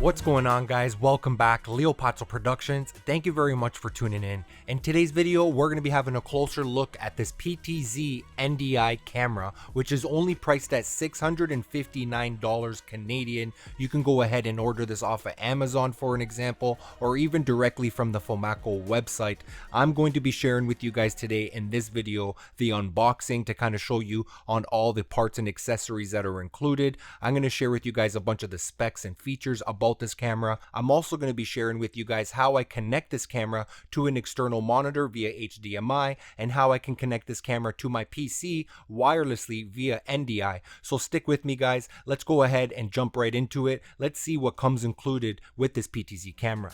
What's going on, guys? Welcome back, Leo Patso Productions. Thank you very much for tuning in. In today's video, we're going to be having a closer look at this PTZ NDI camera, which is only priced at $659 Canadian. You can go ahead and order this off of Amazon for an example, or even directly from the FoMaKo website. I'm going to be sharing with you guys today in this video the unboxing to kind of show you on all the parts and accessories that are included. I'm going to share with you guys a bunch of the specs and features about this camera. I'm also going to be sharing with you guys how I connect this camera to an external monitor via HDMI and how I can connect this camera to my PC wirelessly via NDI. So stick with me, guys. Let's go ahead and jump right into it. Let's see what comes included with this PTZ camera.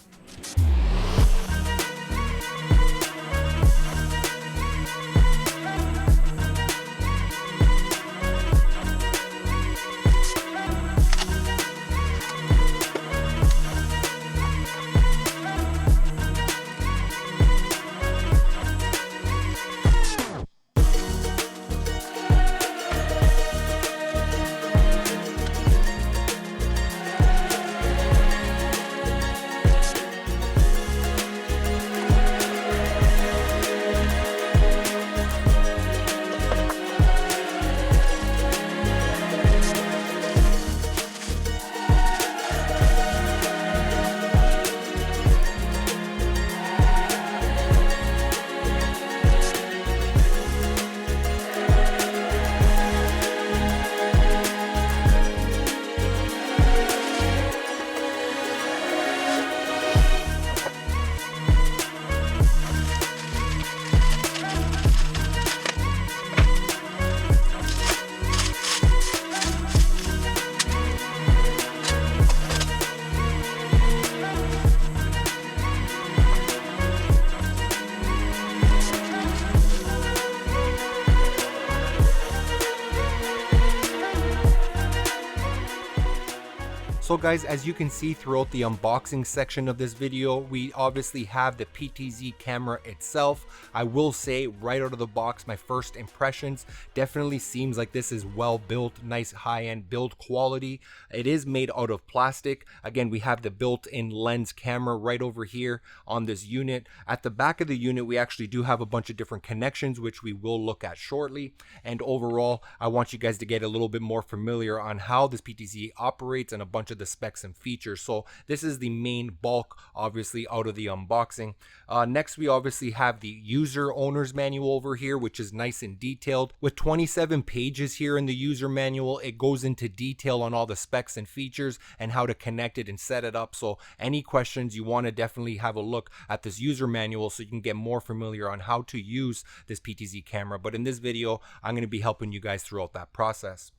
So guys, as you can see throughout the unboxing section of this video, we obviously have the PTZ camera itself. I will say right out of the box, my first impressions definitely seems like this is well built, nice high-end build quality. It is made out of plastic. Again, we have the built-in lens camera right over here on this unit. At the back of the unit, we actually do have a bunch of different connections, which we will look at shortly. And overall, I want you guys to get a little bit more familiar on how this PTZ operates and a bunch of the specs and features. So this is the main bulk, obviously, out of the unboxing. Next, we obviously have the user owner's manual over here, which is nice and detailed. With 27 pages here in the user manual, it goes into detail on all the specs and features and how to connect it and set it up. So any questions, you want to definitely have a look at this user manual so you can get more familiar on how to use this PTZ camera. But in this video, I'm going to be helping you guys throughout that process.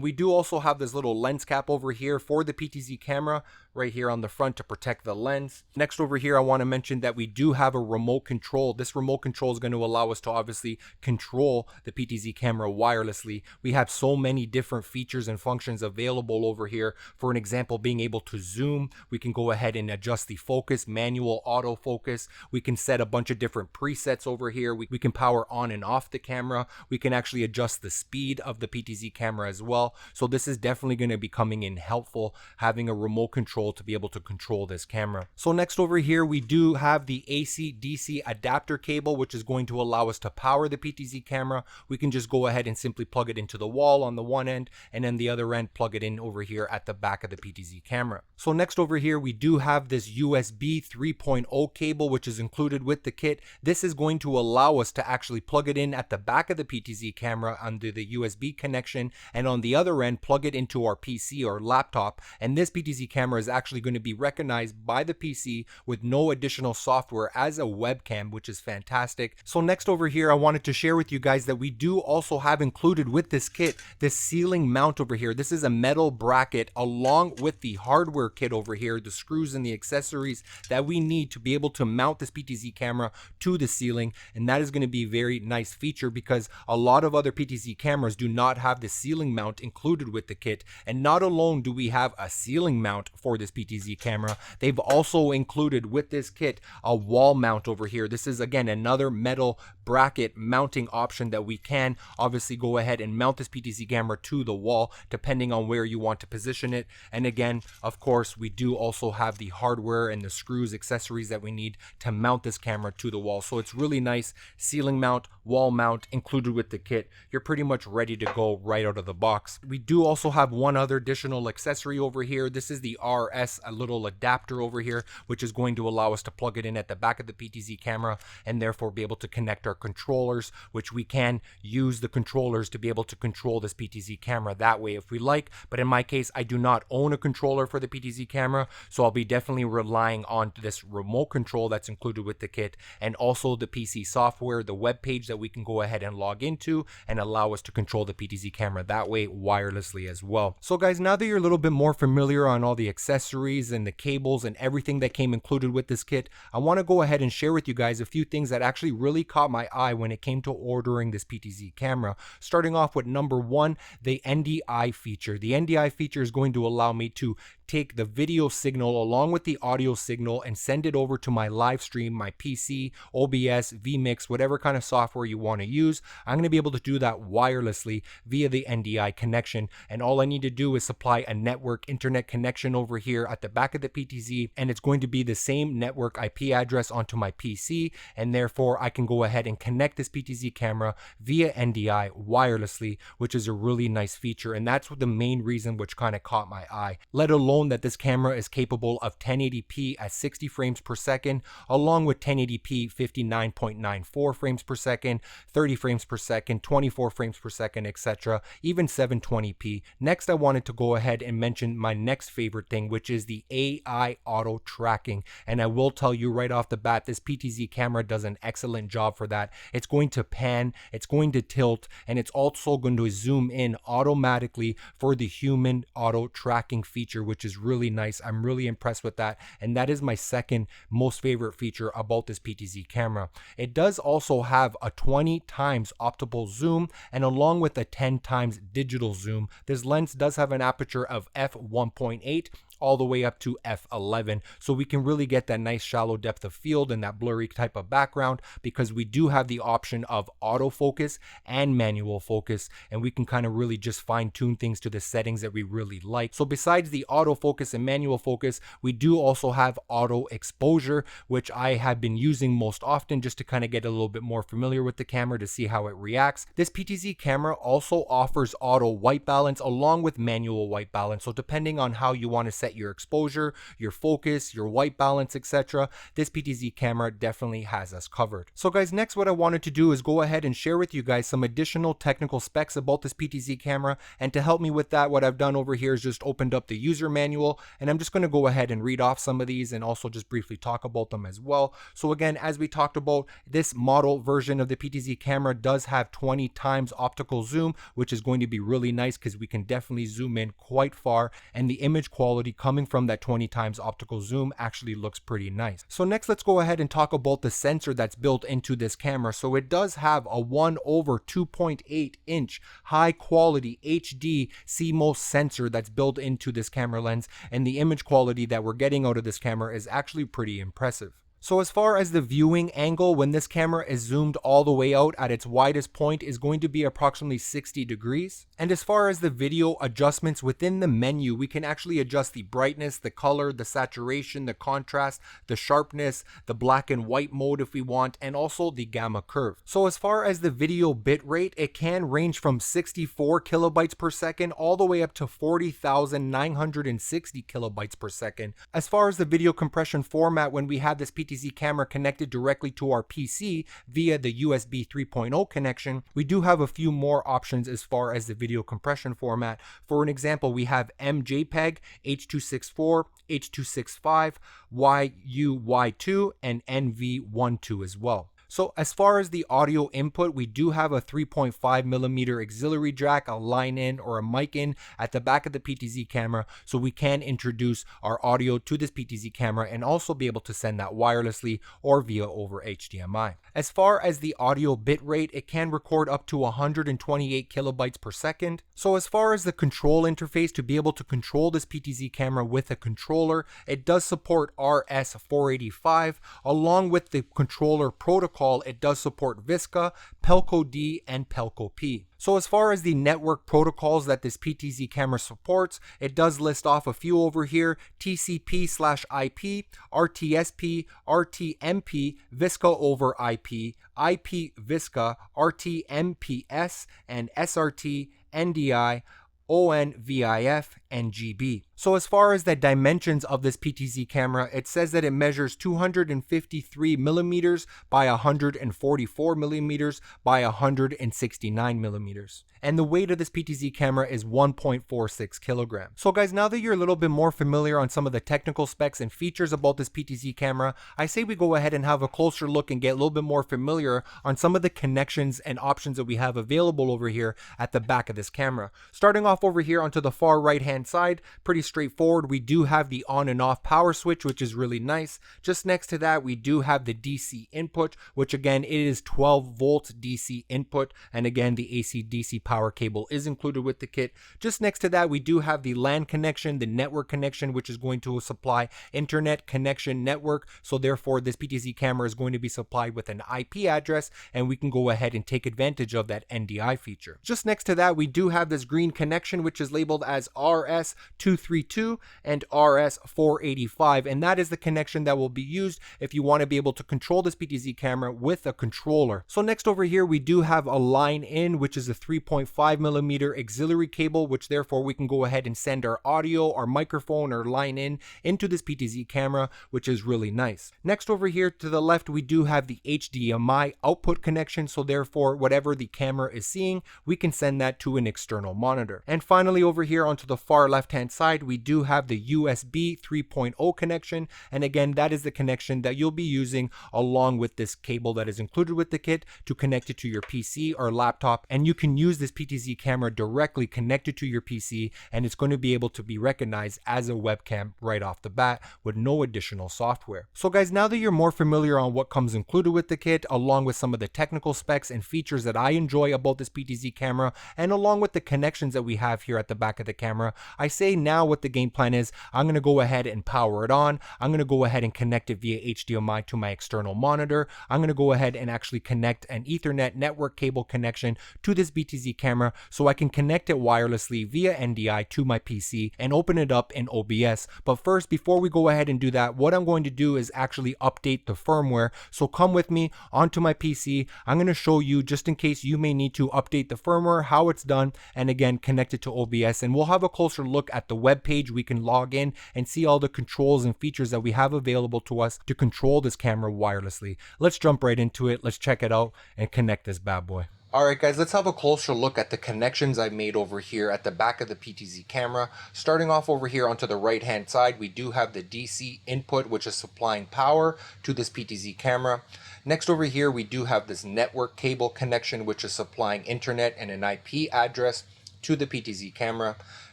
We do also have this little lens cap over here for the PTZ camera right here on the front to protect the lens. Next over here, I want to mention that we do have a remote control. This remote control is going to allow us to obviously control the PTZ camera wirelessly. We have so many different features and functions available over here. For an example, being able to zoom, we can go ahead and adjust the focus, manual autofocus. We can set a bunch of different presets over here. We can power on and off the camera. We can actually adjust the speed of the PTZ camera as well. So this is definitely going to be coming in helpful, having a remote control to be able to control this camera. So next over here, we do have the AC DC adapter cable, which is going to allow us to power the PTZ camera. We can just go ahead and simply plug it into the wall on the one end, and then the other end plug it in over here at the back of the PTZ camera. So next over here, we do have this USB 3.0 cable, which is included with the kit. This is going to allow us to actually plug it in at the back of the PTZ camera under the USB connection, and on the other end, plug it into our PC or laptop. And this PTZ camera is actually going to be recognized by the PC with no additional software as a webcam, which is fantastic. So next over here, I wanted to share with you guys that we do also have included with this kit this ceiling mount over here. This is a metal bracket along with the hardware kit over here, the screws and the accessories that we need to be able to mount this PTZ camera to the ceiling. And that is going to be a very nice feature because a lot of other PTZ cameras do not have the ceiling mount included with the kit. And not alone do we have a ceiling mount for the this PTZ camera. They've also included with this kit a wall mount over here. This is again another metal bracket mounting option that we can obviously go ahead and mount this PTZ camera to the wall depending on where you want to position it. And again, of course, we do also have the hardware and the screws, accessories that we need to mount this camera to the wall. So it's really nice ceiling mount, wall mount included with the kit. You're pretty much ready to go right out of the box. We do also have one other additional accessory over here. This is the RS, a little adapter over here, which is going to allow us to plug it in at the back of the PTZ camera and therefore be able to connect our controllers, which we can use the controllers to be able to control this PTZ camera that way if we like. But in my case, I do not own a controller for the PTZ camera, so I'll be definitely relying on this remote control that's included with the kit, and also the PC software, the web page that we can go ahead and log into and allow us to control the PTZ camera that way wirelessly as well. So guys, now that you're a little bit more familiar on all the accessories and the cables and everything that came included with this kit, I want to go ahead and share with you guys a few things that actually really caught my eye when it came to ordering this PTZ camera. Starting off with number one, the NDI feature. The NDI feature is going to allow me to take the video signal along with the audio signal and send it over to my live stream, my PC, OBS, vMix, whatever kind of software you want to use. I'm going to be able to do that wirelessly via the NDI connection, and all I need to do is supply a network internet connection over here at the back of the PTZ, and it's going to be the same network IP address onto my PC, and therefore I can go ahead and connect this PTZ camera via NDI wirelessly, which is a really nice feature, and that's the main reason which kind of caught my eye, let alone that this camera is capable of 1080p at 60 frames per second, along with 1080p 59.94 frames per second, 30 frames per second, 24 frames per second, etc., even 720p. Next, I wanted to go ahead and mention my next favorite thing, which is the AI auto tracking. And I will tell you right off the bat, this PTZ camera does an excellent job for that. It's going to pan, it's going to tilt, and it's also going to zoom in automatically for the human auto tracking feature, which is really nice. I'm really impressed with that, and that is my second most favorite feature about this PTZ camera. It does also have a 20 times optical zoom, and along with a 10 times digital zoom. This lens does have an aperture of f1.8 all the way up to f11, so we can really get that nice shallow depth of field and that blurry type of background, because we do have the option of autofocus and manual focus, and we can kind of really just fine tune things to the settings that we really like. So besides the autofocus and manual focus, we do also have auto exposure, which I have been using most often just to kind of get a little bit more familiar with the camera to see how it reacts. This PTZ camera also offers auto white balance along with manual white balance, so depending on how you want to set your exposure, your focus, your white balance, etc., this PTZ camera definitely has us covered. So guys, next what I wanted to do is go ahead and share with you guys some additional technical specs about this PTZ camera, and to help me with that, what I've done over here is just opened up the user manual, and I'm just going to go ahead and read off some of these and also just briefly talk about them as well. So again, as we talked about, this model version of the PTZ camera does have 20 times optical zoom, which is going to be really nice because we can definitely zoom in quite far, and the image quality coming from that 20 times optical zoom actually looks pretty nice. So next, let's go ahead and talk about the sensor that's built into this camera. So it does have a 1/2.8 inch high quality HD CMOS sensor that's built into this camera lens, and the image quality that we're getting out of this camera is actually pretty impressive. So as far as the viewing angle, when this camera is zoomed all the way out at its widest point, is going to be approximately 60 degrees. And as far as the video adjustments within the menu, we can actually adjust the brightness, the color, the saturation, the contrast, the sharpness, the black and white mode if we want, and also the gamma curve. So as far as the video bit rate, it can range from 64 kilobytes per second all the way up to 40,960 kilobytes per second. As far as the video compression format, when we have this PTZ camera connected directly to our PC via the USB 3.0 connection, we do have a few more options as far as the video compression format. For an example, we have MJPEG, H.264, H.265, YUY2, and NV12 as well. So as far as the audio input, we do have a 3.5mm auxiliary jack, a line in or a mic in at the back of the PTZ camera, so we can introduce our audio to this PTZ camera and also be able to send that wirelessly or via over HDMI. As far as the audio bitrate, it can record up to 128 kilobytes per second. So as far as the control interface, to be able to control this PTZ camera with a controller, it does support RS-485. Along with the controller protocol, it does support VSCA, Pelco D, and Pelco P. So as far as the network protocols that this PTZ camera supports, it does list off a few over here: TCP/IP, RTSP, RTMP, VSCA over IP, IP VSCA, RTMPS, and SRT, NDI, ONVIF, and GB. So as far as the dimensions of this PTZ camera, it says that it measures 253 millimeters by 144 millimeters by 169 millimeters. And the weight of this PTZ camera is 1.46 kilograms. So guys, now that you're a little bit more familiar on some of the technical specs and features about this PTZ camera, I say we go ahead and have a closer look and get a little bit more familiar on some of the connections and options that we have available over here at the back of this camera. Starting off over here onto the far right hand side, pretty straightforward. We do have the on and off power switch, which is really nice. Just next to that, we do have the DC input, which again, it is 12 volts DC input, and again, the AC/DC power cable is included with the kit. Just next to that, we do have the LAN connection, the network connection, which is going to supply internet connection network. So therefore, this PTZ camera is going to be supplied with an IP address, and we can go ahead and take advantage of that NDI feature. Just next to that, we do have this green connection, which is labeled as RS-232 and RS-485, and that is the connection that will be used if you want to be able to control this PTZ camera with a controller. So next over here, we do have a line in, which is a 3.5mm auxiliary cable, which therefore we can go ahead and send our audio, our microphone, or line in into this PTZ camera, which is really nice. Next over here to the left, we do have the HDMI output connection, so therefore whatever the camera is seeing, we can send that to an external monitor. And finally over here onto the far left hand side, we do have the USB 3.0 connection, and again, that is the connection that you'll be using along with this cable that is included with the kit to connect it to your PC or laptop, and you can use this PTZ camera directly connected to your PC, and it's going to be able to be recognized as a webcam right off the bat with no additional software. So guys, now that you're more familiar on what comes included with the kit, along with some of the technical specs and features that I enjoy about this PTZ camera, and along with the connections that we have here at the back of the camera, I say now what the game plan is, I'm going to go ahead and power it on. I'm going to go ahead and connect it via HDMI to my external monitor. I'm going to go ahead and actually connect an Ethernet network cable connection to this PTZ camera so I can connect it wirelessly via NDI to my PC and open it up in OBS. But first, before we go ahead and do that, what I'm going to do is actually update the firmware. So come with me onto my PC. I'm going to show you, just in case you may need to update the firmware, how it's done, and again, connect it to OBS, and we'll have a closer look at the web page. We can log in and see all the controls and features that we have available to us to control this camera wirelessly. Let's jump right into it. Let's check it out and connect this bad boy. Alright guys, let's have a closer look at the connections I made over here at the back of the PTZ camera. Starting off over here onto the right hand side, we do have the DC input, which is supplying power to this PTZ camera. Next over here, we do have this network cable connection, which is supplying internet and an IP address to the PTZ camera.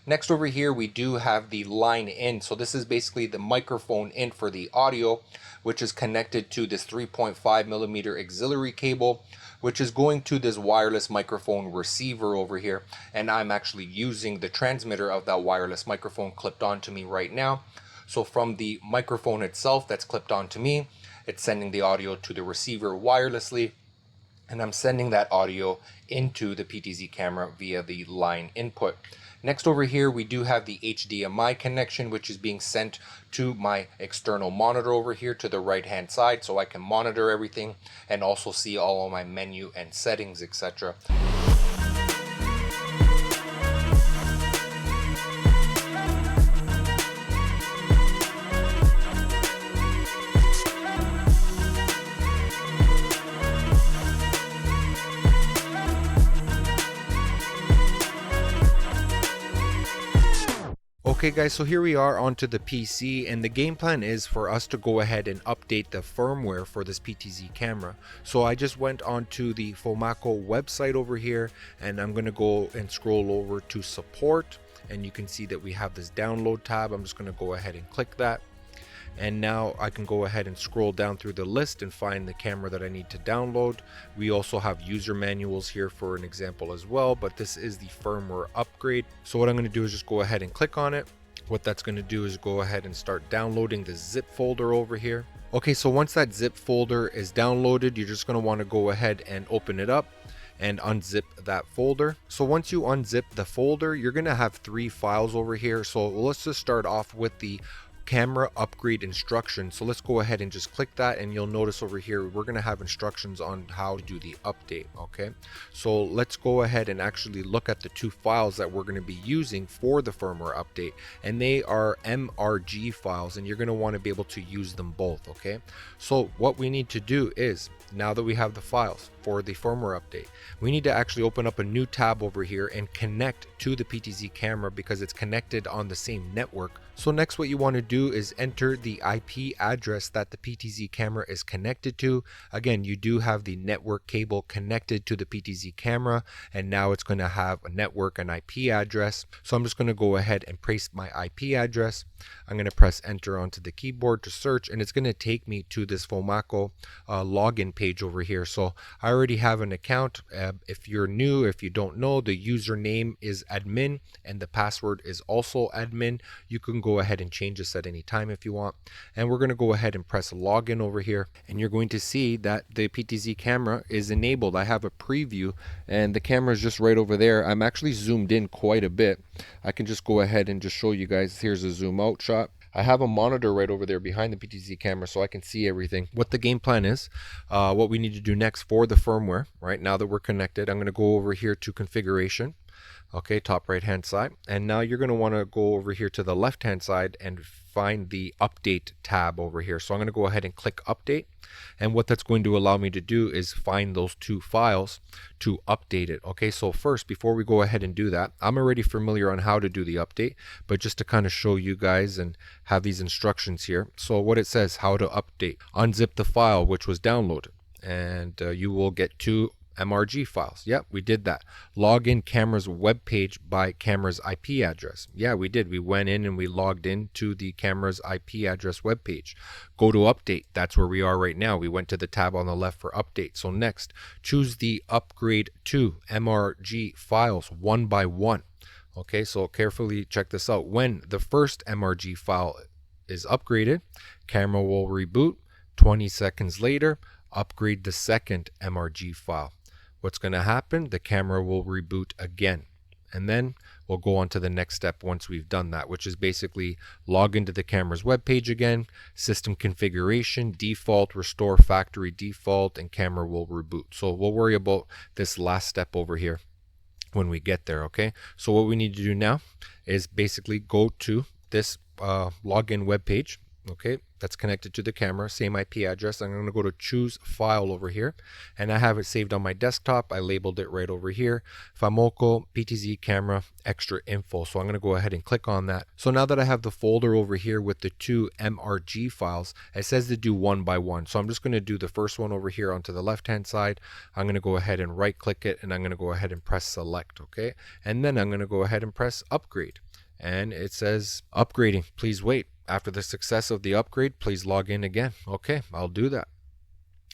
Next over here, we do have the line in. So this is basically the microphone in for the audio, which is connected to this 3.5mm auxiliary cable, which is going to this wireless microphone receiver over here. And I'm actually using the transmitter of that wireless microphone clipped onto me right now. So from the microphone itself that's clipped onto me, it's sending the audio to the receiver wirelessly, and I'm sending that audio into the PTZ camera via the line input. Next over here, we do have the HDMI connection, which is being sent to my external monitor over here to the right hand side, so I can monitor everything and also see all of my menu and settings, etc. Okay guys, so here we are onto the PC, and the game plan is for us to go ahead and update the firmware for this PTZ camera. So I just went onto the FoMaKo website over here, and I'm going to go and scroll over to support, and you can see that we have this download tab. I'm just going to go ahead and click that. And now I can go ahead and scroll down through the list and find the camera that I need to download. We also have user manuals here for an example as well, but this is the firmware upgrade. So what I'm going to do is just go ahead and click on it. What that's going to do is go ahead and start downloading the zip folder over here. Okay, so once that zip folder is downloaded, you're just going to want to go ahead and open it up and unzip that folder. So once you unzip the folder, you're going to have 3 files over here. So let's just start off with the camera upgrade instructions. So let's go ahead and just click that, and you'll notice over here we're going to have instructions on how to do the update. Okay, so let's go ahead and actually look at the 2 files that we're going to be using for the firmware update, and they are MRG files, and you're going to want to be able to use them both. Okay, so what we need to do is, now that we have the files for the firmware update, we need to actually open up a new tab over here and connect to the PTZ camera because it's connected on the same network. So next, what you want to do is enter the IP address that the PTZ camera is connected to. Again, you do have the network cable connected to the PTZ camera, and now it's going to have a network and IP address. So I'm just going to go ahead and paste my IP address. I'm going to press enter onto the keyboard to search, and it's going to take me to this FoMaKo login page over here. So I already have an account. If you're new, if you don't know, the username is admin and the password is also admin. You can go ahead and change this at any time if you want, and we're going to go ahead and press login over here, and you're going to see that the PTZ camera is enabled. I have a preview, and the camera is just right over there. I'm actually zoomed in quite a bit. I can just go ahead and just show you guys. Here's a zoom out shot. I have a monitor right over there behind the PTZ camera, so I can see everything. What the game plan is, what we need to do next for the firmware, right now that we're connected, I'm going to go over here to configuration. Okay, top right hand side, and now you're going to want to go over here to the left hand side and find the update tab over here. So I'm going to go ahead and click update, and what that's going to allow me to do is find those 2 files to update it. Okay, so first, before we go ahead and do that, I'm already familiar on how to do the update, but just to kind of show you guys and have these instructions here. So what it says, how to update: unzip the file which was downloaded, and you will get 2 MRG files. Yeah, we did that. Log in camera's web page by camera's IP address. Yeah, we did. We went in and we logged into the camera's IP address web page. Go to update. That's where we are right now. We went to the tab on the left for update. So next, choose the upgrade to MRG files one by one. Okay, so carefully check this out. When the first MRG file is upgraded, camera will reboot. 20 seconds later, upgrade the second MRG file. What's going to happen? The camera will reboot again, and then we'll go on to the next step once we've done that, which is basically log into the camera's web page again, system configuration, default, restore factory default, and camera will reboot. So we'll worry about this last step over here when we get there. Okay, so what we need to do now is basically go to this login web page. Okay, that's connected to the camera, same IP address. I'm going to go to choose file over here, and I have it saved on my desktop. I labeled it right over here, Fomako PTZ Camera extra info. So I'm going to go ahead and click on that. So now that I have the folder over here with the 2 MRG files, it says to do one by one. So I'm just going to do the first one over here onto the left hand side. I'm going to go ahead and right click it, and I'm going to go ahead and press select. Okay, and then I'm going to go ahead and press upgrade, and it says upgrading, please wait. After the success of the upgrade, please log in again. Okay, I'll do that.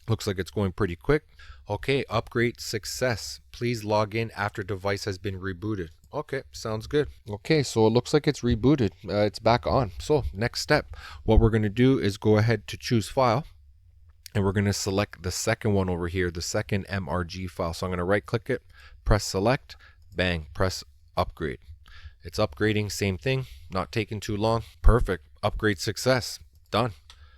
Looks like it's going pretty quick. Okay, upgrade success. Please log in after device has been rebooted. Okay, sounds good. Okay, so it looks like it's rebooted. It's back on. So next step, what we're going to do is go ahead to choose file, and we're going to select the second one over here, the second MRG file. So I'm going to right click it, press select, bang, press upgrade. It's upgrading, same thing, not taking too long. Perfect. Upgrade success. Done.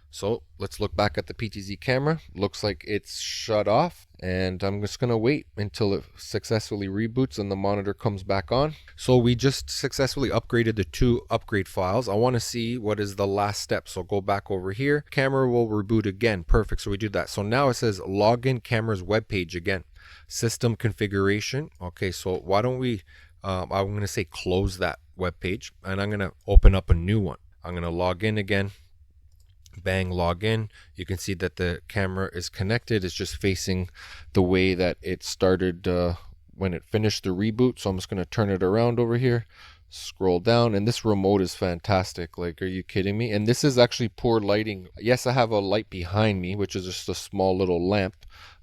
So let's look back at the PTZ camera. Looks like it's shut off, and I'm just going to wait until it successfully reboots and the monitor comes back on. So we just successfully upgraded the 2 upgrade files. I want to see what is the last step. So go back over here. Camera will reboot again. Perfect. So we do that. So now it says login camera's web page again. System configuration. Okay, so why don't we I'm going to say close that web page, and I'm going to open up a new one. I'm going to log in again. Bang, log in. You can see that the camera is connected. It's just facing the way that it started when it finished the reboot. So I'm just going to turn it around over here, scroll down, and this remote is fantastic. Like, are you kidding me? And this is actually poor lighting. Yes, I have a light behind me, which is just a small little lamp,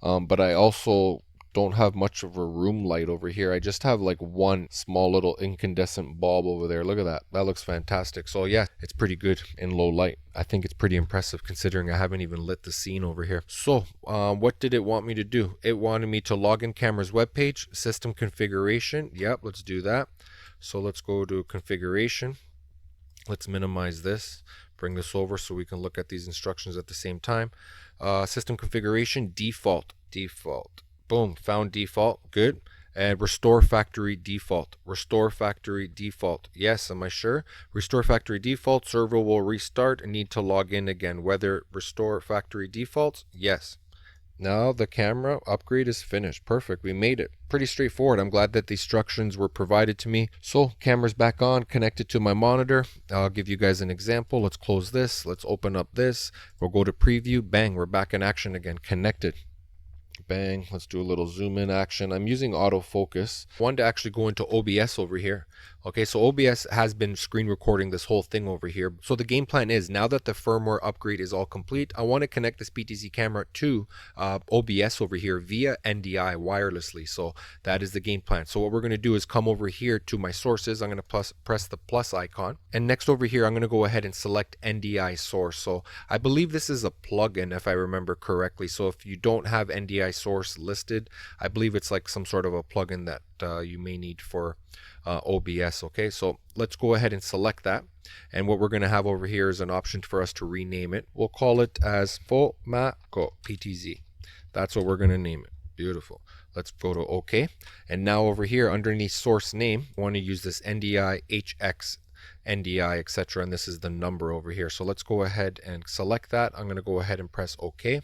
but I also don't have much of a room light over here. I just have like one small little incandescent bulb over there. Look at that. That looks fantastic. So yeah, it's pretty good in low light. I think it's pretty impressive considering I haven't even lit the scene over here. So what did it want me to do? It wanted me to log in camera's webpage, system configuration. Yep, let's do that. So let's go to configuration. Let's minimize this, bring this over so we can look at these instructions at the same time. System configuration, default. Boom, found default, good. And restore factory default. Restore factory default. Yes, am I sure? Restore factory default, server will restart and need to log in again. Whether restore factory defaults? Yes. Now the camera upgrade is finished. Perfect, we made it. Pretty straightforward. I'm glad that the instructions were provided to me. So camera's back on, connected to my monitor. I'll give you guys an example. Let's close this. Let's open up this. We'll go to preview. Bang, we're back in action again, connected. Bang, let's do a little zoom in action. I'm using autofocus. I wanted to actually go into OBS over here. Okay, so OBS has been screen recording this whole thing over here. So the game plan is, now that the firmware upgrade is all complete, I want to connect this PTZ camera to OBS over here via NDI wirelessly. So that is the game plan. So what we're going to do is come over here to my sources. I'm going to press the plus icon. And next over here, I'm going to go ahead and select NDI source. So I believe this is a plugin if I remember correctly. So if you don't have NDI source listed, I believe it's like some sort of a plugin that you may need for OBS. Okay, so let's go ahead and select that, and what we're going to have over here is an option for us to rename it. We'll call it as FoMaKo PTZ. That's what we're going to name it. Beautiful. Let's go to OK, and now over here underneath source name, I want to use this NDI HX NDI, etc., and this is the number over here. So let's go ahead and select that. I'm going to go ahead and press OK.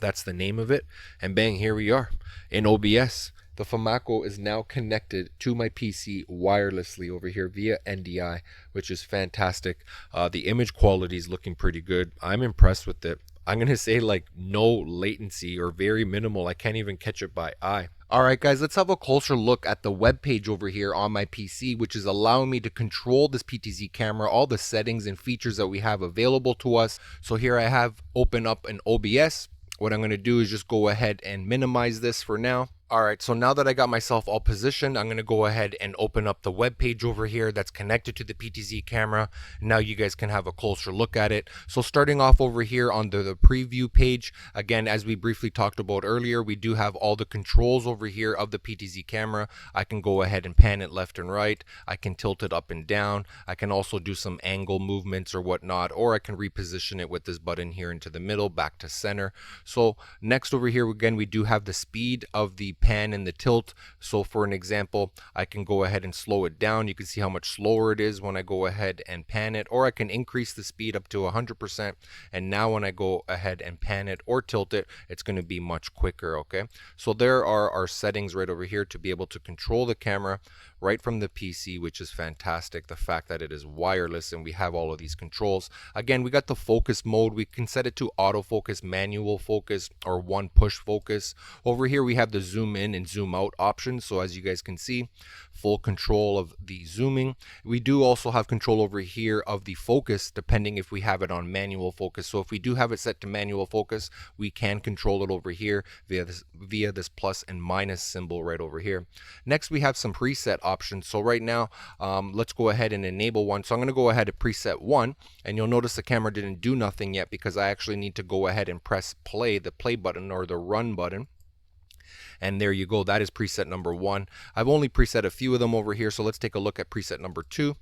That's the name of it, and bang, here we are in OBS. The FoMaKo is now connected to my PC wirelessly over here via NDI, which is fantastic. The image quality is looking pretty good. I'm impressed with it. I'm going to say like no latency or very minimal. I can't even catch it by eye. Alright guys, let's have a closer look at the web page over here on my PC, which is allowing me to control this PTZ camera, all the settings and features that we have available to us. So here I have open up an OBS. What I'm going to do is just go ahead and minimize this for now. Alright, so now that I got myself all positioned, I'm going to go ahead and open up the web page over here that's connected to the PTZ camera. Now you guys can have a closer look at it. So starting off over here on the preview page, again, as we briefly talked about earlier, we do have all the controls over here of the PTZ camera. I can go ahead and pan it left and right. I can tilt it up and down. I can also do some angle movements or whatnot, or I can reposition it with this button here into the middle, back to center. So next over here, again, we do have the speed of the pan and the tilt. So for an example, I can go ahead and slow it down. You can see how much slower it is when I go ahead and pan it, or I can increase the speed up to 100%, and now when I go ahead and pan it or tilt it, it's going to be much quicker. Okay, so there are our settings right over here to be able to control the camera right from the PC, which is fantastic. The fact that it is wireless and we have all of these controls. Again, we got the focus mode. We can set it to autofocus, manual focus, or one push focus. Over here we have the zoom in and zoom out options. So as you guys can see, full control of the zooming. We do also have control over here of the focus, depending if we have it on manual focus. So if we do have it set to manual focus, we can control it over here via this plus and minus symbol right over here. Next, we have some preset options. So right now, let's go ahead and enable one. So I'm going to go ahead and preset 1, and you'll notice the camera didn't do nothing yet because I actually need to go ahead and press play, the play button or the run button. And there you go, that is preset number 1. I've only preset a few of them over here, so let's take a look at preset number 2.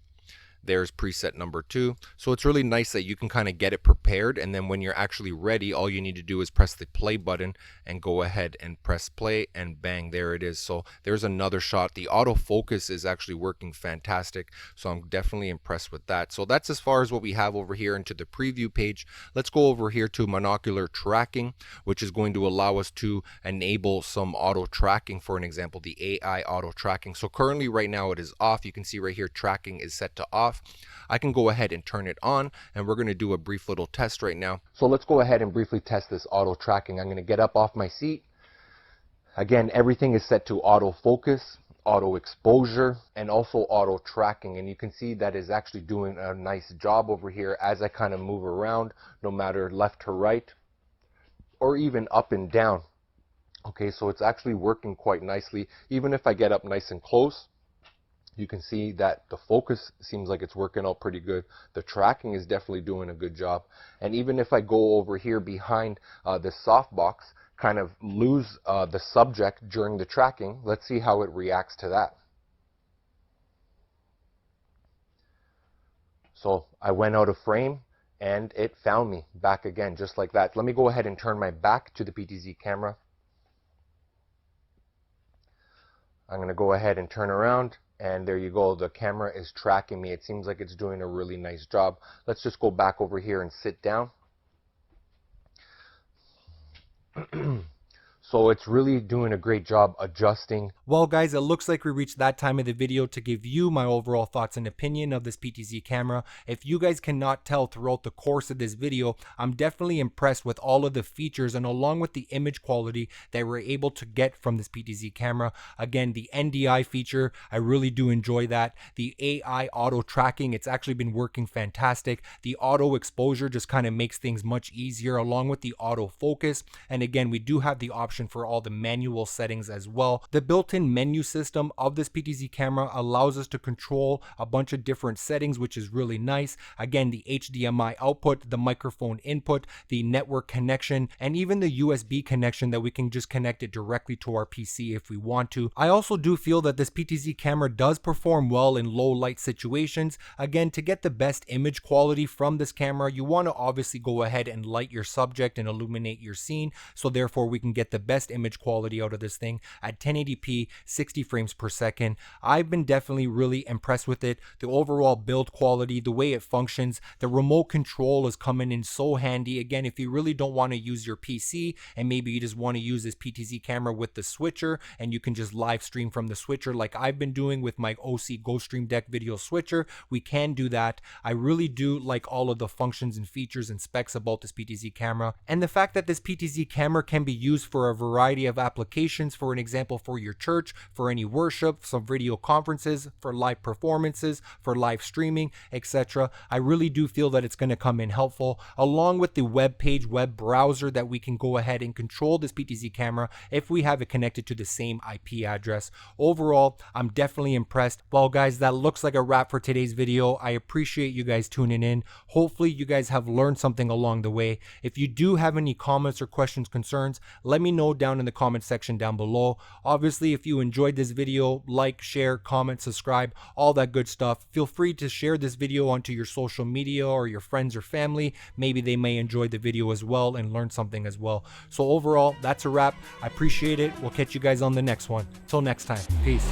There's preset number 2. So it's really nice that you can kind of get it prepared, and then when you're actually ready, all you need to do is press the play button and go ahead and press play, and bang, there it is. So there's another shot. The autofocus is actually working fantastic, so I'm definitely impressed with that. So that's as far as what we have over here into the preview page. Let's go over here to monocular tracking, which is going to allow us to enable some auto tracking. For an example, the AI auto tracking. So currently right now it is off. You can see right here tracking is set to off. I can go ahead and turn it on, and we're going to do a brief little test right now. So let's go ahead and briefly test this auto tracking. I'm going to get up off my seat. Again, everything is set to auto focus, auto exposure, and also auto tracking, and you can see that is actually doing a nice job over here as I kind of move around, no matter left to right or even up and down. Okay, so it's actually working quite nicely. Even if I get up nice and close, you can see that the focus seems like it's working out pretty good. The tracking is definitely doing a good job. And even if I go over here behind this softbox, kind of lose the subject during the tracking, let's see how it reacts to that. So I went out of frame and it found me back again, just like that. Let me go ahead and turn my back to the PTZ camera. I'm going to go ahead and turn around, and there you go. The camera is tracking me. It seems like it's doing a really nice job. Let's just go back over here and sit down. So it's really doing a great job adjusting. Well guys, it looks like we reached that time of the video to give you my overall thoughts and opinion of this PTZ camera. If you guys cannot tell throughout the course of this video, I'm definitely impressed with all of the features and along with the image quality that we're able to get from this PTZ camera. Again, the NDI feature, I really do enjoy that. The AI auto tracking, it's actually been working fantastic. The auto exposure just kind of makes things much easier, along with the auto focus. And again, we do have the option for all the manual settings as well. The built-in menu system of this PTZ camera allows us to control a bunch of different settings, which is really nice. Again, the HDMI output, the microphone input, the network connection, and even the USB connection that we can just connect it directly to our PC if we want to. I also do feel that this PTZ camera does perform well in low light situations. Again, to get the best image quality from this camera, you want to obviously go ahead and light your subject and illuminate your scene, so therefore we can get the best image quality out of this thing at 1080p 60 frames per second. I've been definitely really impressed with it. The overall build quality, the way it functions, the remote control is coming in so handy. Again, if you really don't want to use your PC and maybe you just want to use this PTZ camera with the switcher and you can just live stream from the switcher like I've been doing with my Osee GoStream Deck video switcher, we can do that. I really do like all of the functions and features and specs about this PTZ camera, and the fact that this PTZ camera can be used for a variety of applications. For an example, for your church, for any worship, some video conferences, for live performances, for live streaming, etc. I really do feel that it's going to come in helpful, along with the Webpage web browser that we can go ahead and control this PTZ camera if we have it connected to the same IP address. Overall, I'm definitely impressed. Well guys, that looks like a wrap for today's video. I appreciate you guys tuning in. Hopefully you guys have learned something along the way. If you do have any comments or questions, concerns, let me know down in the comment section down below. Obviously, if you enjoyed this video, like, share, comment, subscribe, all that good stuff. Feel free to share this video onto your social media or your friends or family. Maybe they may enjoy the video as well and learn something as well. So overall, that's a wrap. I appreciate it. We'll catch you guys on the next one. Till next time, peace.